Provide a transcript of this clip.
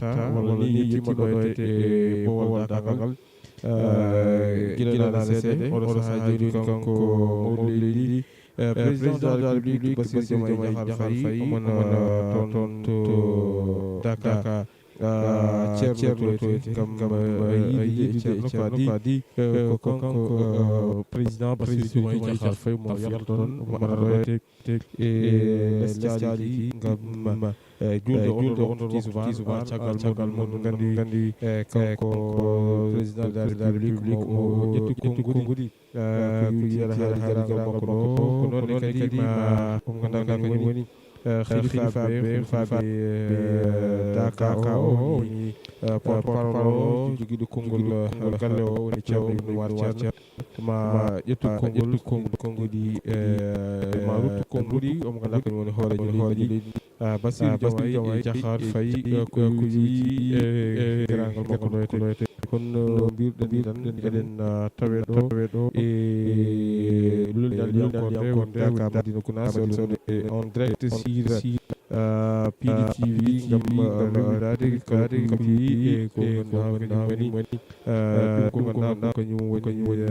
walla ni yettimaɗo ete bowal dakangal guilanade seeɗe oɗo saaha joni kanko mawɗo leydi président de la république Bassirou Diomaye Diakhar Faye omona toon to Daaka ceerno to gam yiide ceerno paadi ko kanko président Bassirou Diomaye Diakhar Faye mo yalta toon omo aroyte e lesdiaji gam julde on ɗon tisubar caggal mon gandi kanko président de la république mo ƴetti konngudi ko yiyata haaligal makko ɗo ko noon kadi ma ko ganduɗa kañum woni khalifaɓe Daaka o woni porte-parole o joguiɗo konngol galle o woni ceerno Ibn War Ceerno ma ƴettu konngudi ma ruttu konngudi omo ganduɗa kañum woni hoorejo leydi Bassirou Diomaye Diakhar Faye ko yii geragal makko ɗo ete kono mbirɗen tan eɗen tawe ɗo e lolɗal Daaka Madina Gounass en direct sur Piindi TV gam lolirade ko kapi e ko ganduɗa kañum woni ko ganduɗa kañum woni